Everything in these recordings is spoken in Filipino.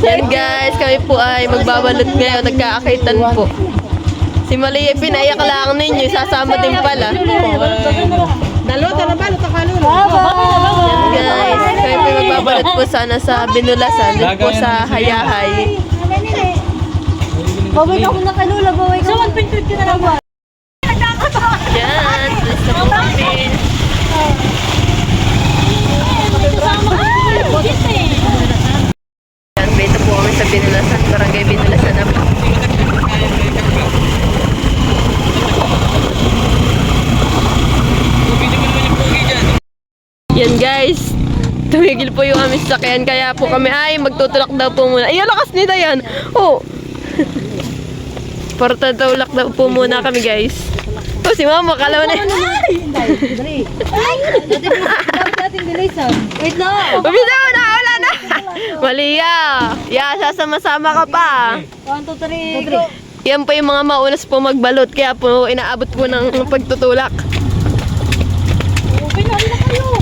Yan guys, kami po ay magbabalot ngayon. Nagkaakitan po. Si Malia, pinaiyak lang ninyo. Sasama din pala. Nalota na balot ang kalulo. Yan guys, kami po magbabalot po sana sa Binulasan. Doon po sa Hayahay. Baway ako nakalula, baway ka. So, 1.50 na lang ba? Yan, please na po kami. Yan, dito po kami sa Binulasan. Barangay Binulasan na po. Yan guys, tumigil po yung aming sakyan. Kaya po kami ay magtutulak daw po muna. Ay, lakas nila yan. Oh. Para tatulak daw po muna kami guys. Oh, si mama, kalaw na. Wait na. Umisa mo na, wala na. Malia. Ya, sasama-sama ka pa. 1, 2, 3, go. Yan po yung mga maunas po magbalot. Kaya po inaabot po ng pagtutulak. Okay na kayo.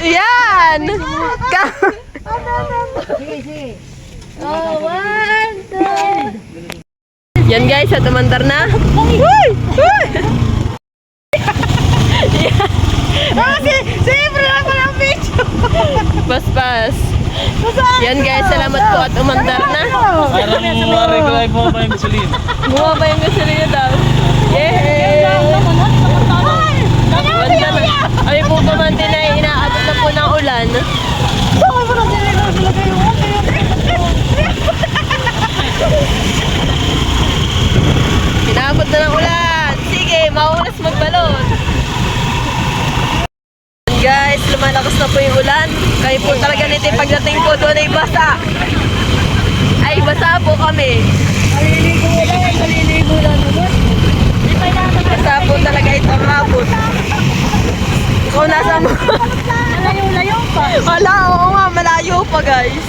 Yan! Sige, sige. Oh, 1, 2. Yan guys, at umandar na. Uy! Uy! Oh, siyempre na pala ang video. Pas. Yan guys, salamat po at umandar na. Parang regular mo ba yung gasolina? Bumaba yung gasolina daw. Yay! Ganda na. Ay po pa man din ay inaabot na po ng ulan. Inaabot na ng ulan. Sige, maunas magbalot. Guys, lumalakas na po yung ulan. Kayo po talaga nito pagdating po doon ay basa. Ay, basa po kami. Maliligo lang naman. Basa po talaga itong hapon. Kung nasa mo. Malayo-layo pa. Wala, oo nga, malayo pa guys.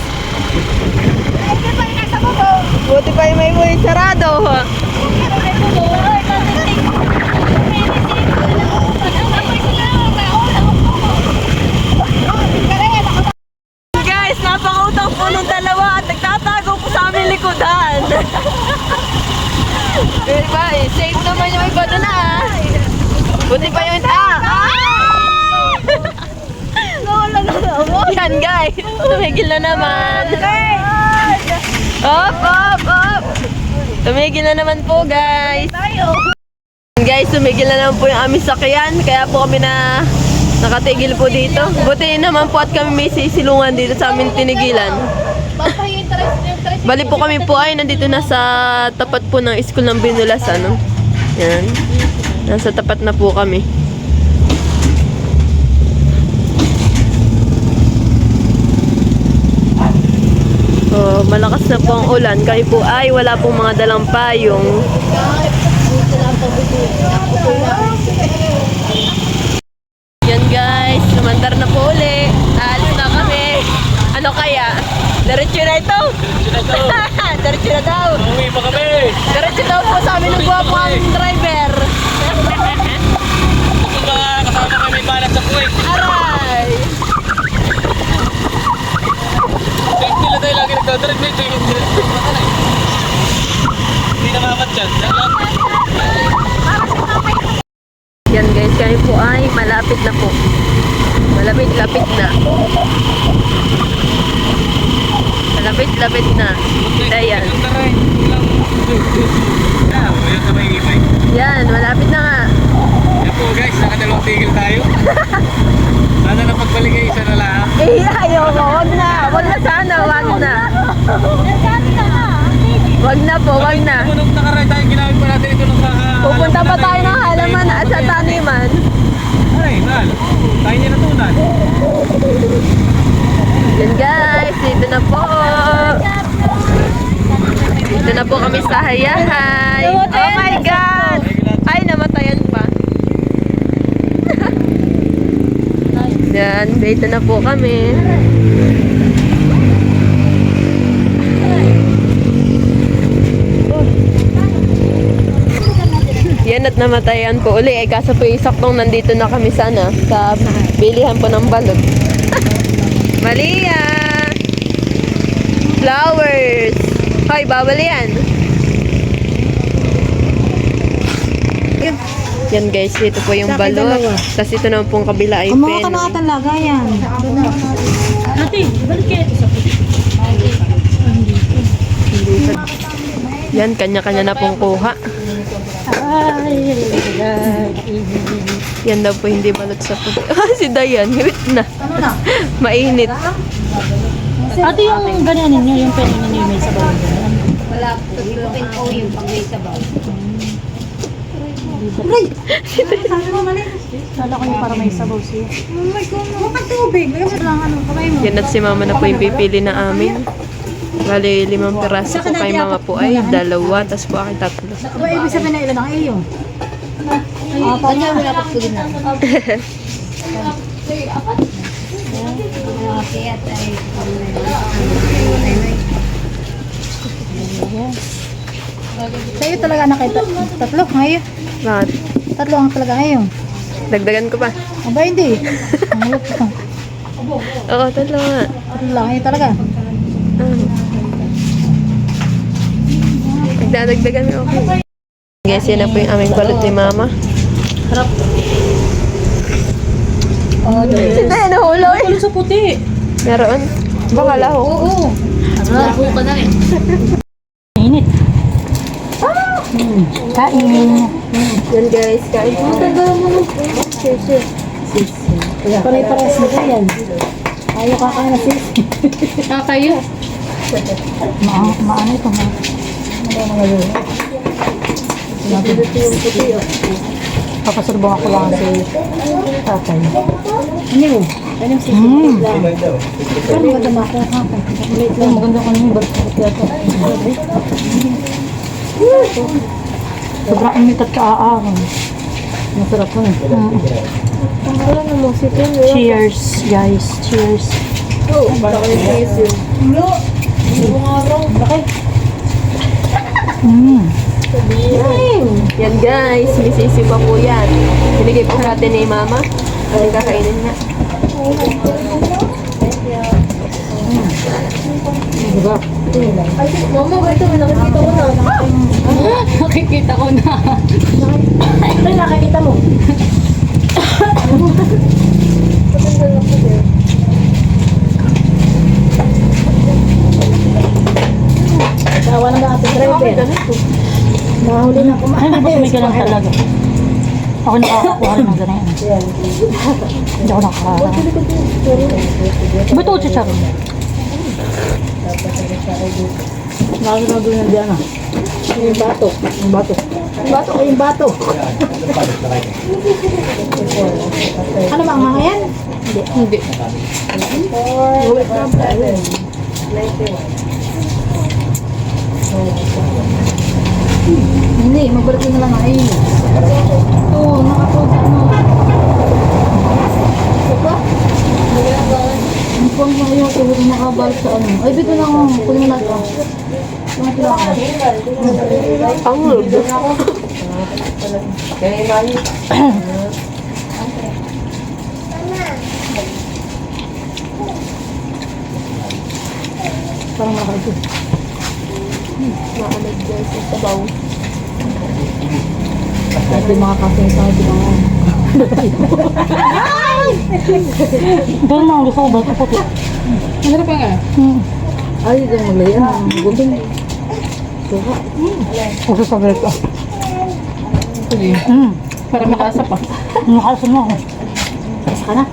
Buti pa yung may sarado. Ha? Guys, napakautang po nung dalawa at nagtatago po sa aming likodan. Diba, safe naman yung iba doon ah. Buti pa yung Yan guys, tumigil na naman. Op. Tumigil na naman po guys. Guys, tumigil na naman po yung aming sakyan. Kaya po kami na nakatigil po dito. Buti naman po at kami may sisilungan dito sa aming tinigilan. Bali po kami po ay nandito na sa tapat po ng school ng Binulasan. No? Yan. Nasa tapat na po kami. Oh, malakas na po ang ulan. Kayo po ay wala pong mga dalang payong. Yan guys, sumandar na po uli. Alis na kami. Ano kaya? Diretso na ito? Diretso na daw. Uwi pa kami! Diretso daw po sa amin ng guwapo ang driver. Kung ba kasama kami balat sa puwing? Aray! Nila tayo lagi nagdadalag na ito yung hindi namamat yan. Yan guys, kami po ay malapit na po. Malapit-lapit na. Malapit-lapit na. Ayan. Yan, malapit na nga. Yan po guys, nakadalawang tigil tayo. Sana napagbalik kayo isa na lang. Ayoko, wag na. Wag na sana, wag na. Wag na po, wag na. Nung nakaray tayo, ginamit pa natin ito nung sa... Pupunta pa tayo ng halaman at sa taniman. Ay, nal. Tayo niya natunan. Yan guys, dito na po. Dito na po kami sa Hayahay. Oh my God! Ay, namatayan pa. Yan, dito na po kami. Yan at namatayan po uli. Eh, kaso po yung saktong nandito na kami sana sa bilihan po ng balot. Malia! Flowers! Hoy, bawal yan. Yan guys, ito po yung balot. Tapos ito naman pong kabila ay Kumuha ka pen. na talaga yan. Ate, balik kayo sa Yan, kanya-kanya na pong kuha. Yan daw po hindi balot sa puti. Si Dayan, hiwit na. Ano na? Mainit. Ate, yung ganyan ninyo, yung pen ninyo yung may sabaw. Wala po. Yung po yung pag may sabaw. Kala ko yung para may sabaw siya. Oh my God, huwag tubig. Lagyan mo lang ano, kamay mo. Yan at si mama na po yung pipili na amin. Bali, 5 piraso po kay mama po ay 2, tas po akin 3. Aba, ibig sabihin na ilan ang iyo? Kanya wala pa po din na. Kaya Sa'yo talaga nakita. Tatlo ngayon. Bakit? Tatlo ang talaga ngayon. Dagdagan ko pa. Aba, hindi. Ang hulog ko. Oo, 3 nga. Tatlo lang ngayon talaga. Nagdadagdagan mo, okay. Guys, yan na po yung aming balot ni mama. Harap. Sino yan nahuloy? Ano sa puti? Meron. Baka laho. Oo. Labo ka na eh. Init. Kain. Yan guys, kain po. Pare-pares na yan. Ayaw kakain na sis. Kayo? Maano ito. Papasalubong ako lang si tatay. Ano yun? Anong si Pero maganda mako. Late lang. Maganda ka naman. Sobrang init at kaaahon. Masarap po. Cheers, guys. Cheers. Yan guys, misisi pa po yan. Binigay po sa atin ni mama. Ano kakainin niya? Mama, ba ito? Nakikita ko na. Nakikita ko na. Ay, nakakita mo. Tawa na ba ating driver? Nahuli na kumain. May ganun talaga. Ako nakakakuha rin ng ganyan. Hindi ako nakakakuha. Ba't ako chicharo? Nakakita doon yung diyan ah. Yung bato. Yung bato. Yung bato. Ay, yung bato. Ano ba, ang mga yan? Hindi. Hindi, magbalik na lang ay. Oo, nakapag ano. Diba? Ang pang mga yung tuwag nakabalik sa ano. Ay, bito na ako. Kunin mo natin. Mga tilakan. Ang ludo. Parang nakakito. Naalag guys, sa sabaw. Kahit yung mga kasing sa atin mga. Pero mga gusto ko ba ito puti? Masarap nga. Ay, ito yung maglayan. Gudin. Suka. Gusto sa berto. Sige. Para makasa pa. Nakasa mo ako. Isa ka na.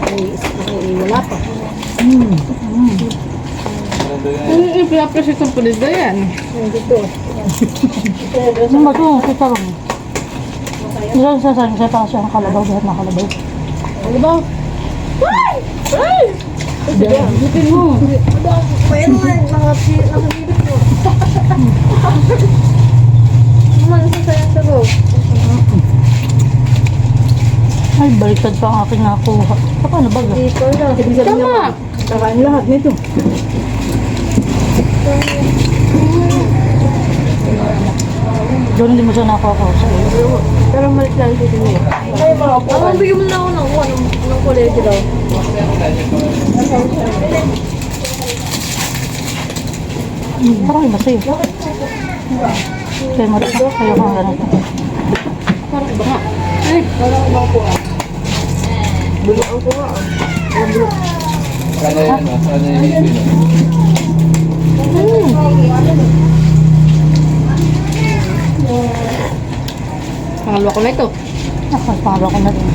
Ay, wala pa. Yung pinapress itong pulis na yan. Yung ba ito? Sa tarong. Isa sa sasabi sa'yo pa siya ang kalabaw. Lahat na kalabaw. Kalabaw? Ay! Ay! Bitin mo. Pwede nga, nakabibit mo. Naman, sasayang sabaw. Ay, baliktad pa ang aking nakuha. Paano ba? Dito lang. Tama! Kakain lahat nito. Doon hindi mo siya nakuha sa iyo. Pero malit lang dito niya. Bigyan mo na ako ng kulay daw. Parang iba sa'yo. Kaya mo rin. Kaya ko ang ganito. Parang iba nga. Ay, parang iba ko ah. Buluan ko nga. Sana yan, sana yan. Pangalawa ko na ito. Pangalawa ko na rin.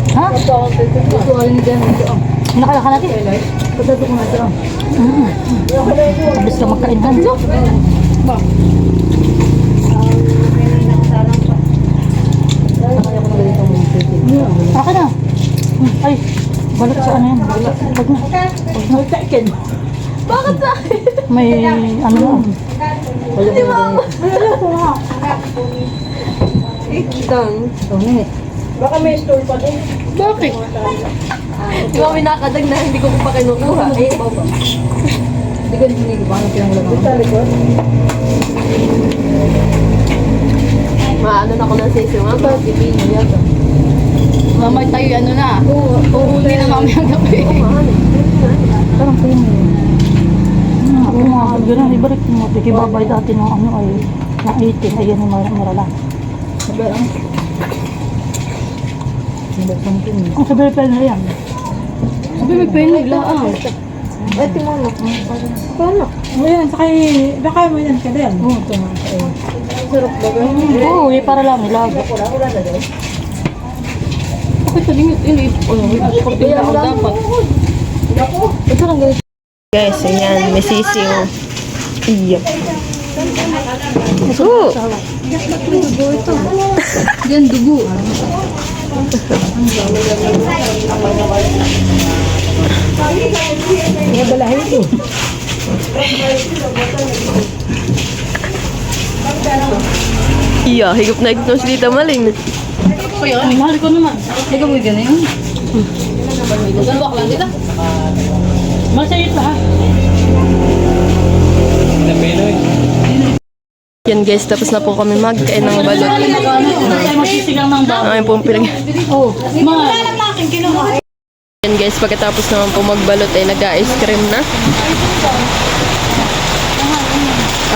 Ha? Nakala ka natin? Pagdato ko na ito. Mabilis ka magkain ka. Ba? Akin na. Ay, balot sa ano yan. Wag na. Bakit sa akin? May ano na. Hindi mo. Dang. Baka may store pa din. Bakit? Di ba may nakadag na hindi ko pa kinukuha? Eh, Hindi ko hindi ko ano pinangulan ako. Sa likod? maano na ako ng sesyo nga ba? Pipino yata. Mamay tayo ano na. Uuwi na mamayang gabi. Parang kayo mo. Ako nga, gano'n, ibalik mo. Tikibabay dati ng ano ay, ng 18, ayan yung marala. Sabi lang. Ang sabi pa na yan. Sabi may penny lang. Ay, timono. Paano? Ayan, sakay, baka mo yan ka din. Oo, ito nga. Sarap ba ba? Oo, para lang, ilago. Wala na daw. Bakit ito ini sporting na ako dapat. Ito lang ganito. Guys, ayan, may sisiw. Iya. Oo. Yan, dugo. May balahin ito. Iya, higop na higop na si Tita Maling. Kaya, mahal ko naman. Hindi ka mo ganyan. Dalawa ka lang dito. Masayit pa ha? Sa Pinoy. Yan guys, tapos na po kami magkain ng balot. Tayo magsisigang ng baboy. Ay, pong pinag... Oo, mga... Yan guys, pagkatapos naman po magbalot ay nag-ice cream na.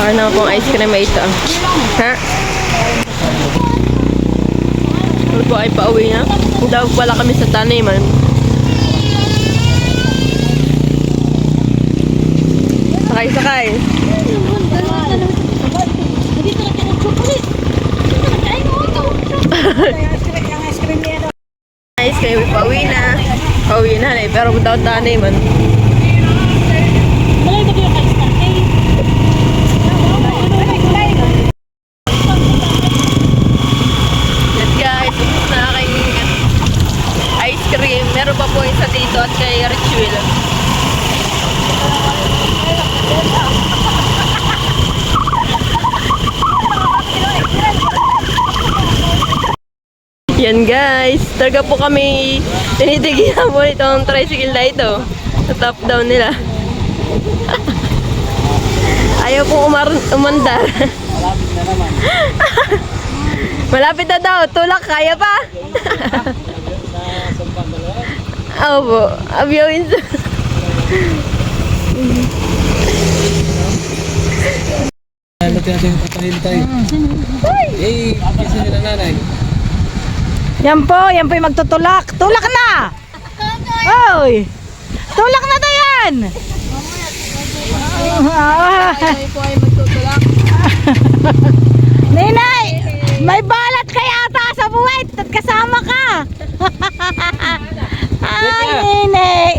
Akin naman pong ice cream ay ito. Ha? Ano po ay pauwi na? Daw pala kami sa taniman. Sakay. Ice cream, pauwi na. Pauwi na eh, pero daw taniman. Yes guys, tapos na aking ice cream. Meron pa po isa dito at kay Richwell. Yan guys, talaga po kami tinitigilan po itong tricycle na ito sa top down nila. Ayaw po umandar. Malapit na naman. Malapit na daw, tulak, kaya pa? Opo, abiyawin sa... Ano natin papahili tayo? Eh, kasi nila nanay. Yan po yung magtutulak. Tulak na! Oy! Tulak na tayo yan! Ay po ay magtutulak. Ninay! May balat kay ata sa buwet at kasama ka! Ay, Ninay!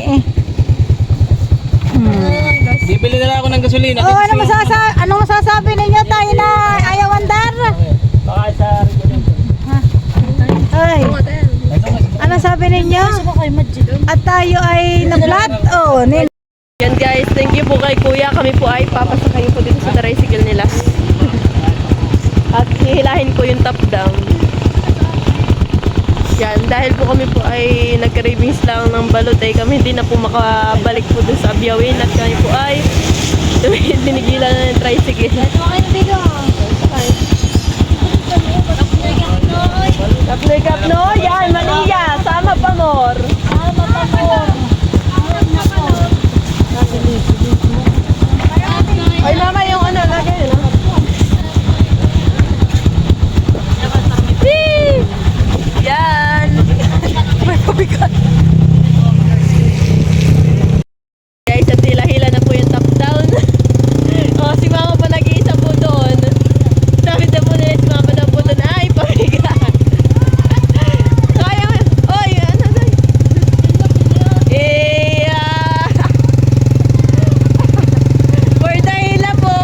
Bibili na lang ako ng gasolina. Oh, anong masasabi ninyo tayo na ayaw andar? Baka sa Ay, ano sabi ninyo? At tayo ay nablat? Oh, Yan guys, thank you po kay Kuya. Kami po ay papasakayin po dito sa tricycle nila. At hihilahin ko yung top down. Yan, dahil po po kami po ay nag-cravings lang ng balot ay kami hindi na po makabalik po dun sa Abyawin at kami po ay dinigilan na ng tricycle. Kapno, yan, Malia, sama pa more. Ay mama, yung ano, lagay yun ah. Whee! Yan! May pabigat. Guys, at hila-hila na po yung top down. Oh, si mama pa nag-iisa po doon. Sabi na po nila si mama na po doon, ay, pabigat. Kaya, oy, ano doon? For the hila po.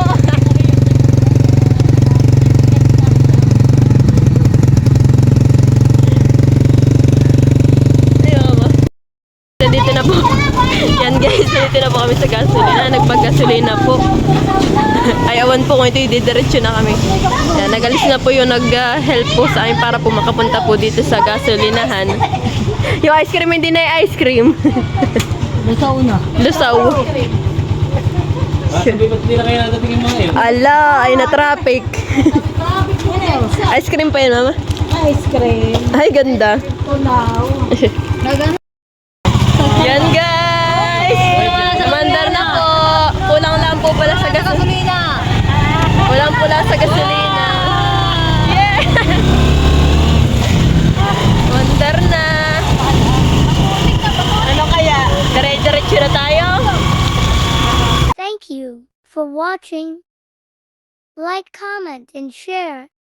Ayun. Dito na po. Yan guys, dito na po kami sa gasolina. Nagpag-gasolina po. Ay, awan po kung ito didiretso na kami. Yan, nagalis na po yung nag-help po sa amin para po makapunta po dito sa gasolinahan. Yung ice cream hindi na yung ice cream. Lusaw na. Lusaw. Sabi ba't hindi na kayo nadating yung mga yun? Ala, ay na-traffic. Ice cream pa yun, mama. Ice cream. Ay, ganda. Tulaw. Yan guys! Mandar na po. Kulang lang po pala sa gasolina. Kulang po lang sa gasolina. Yeah! Mandar na. Ano kaya? Dire-diretso na tayo? Thank you for watching. Like, comment, and share.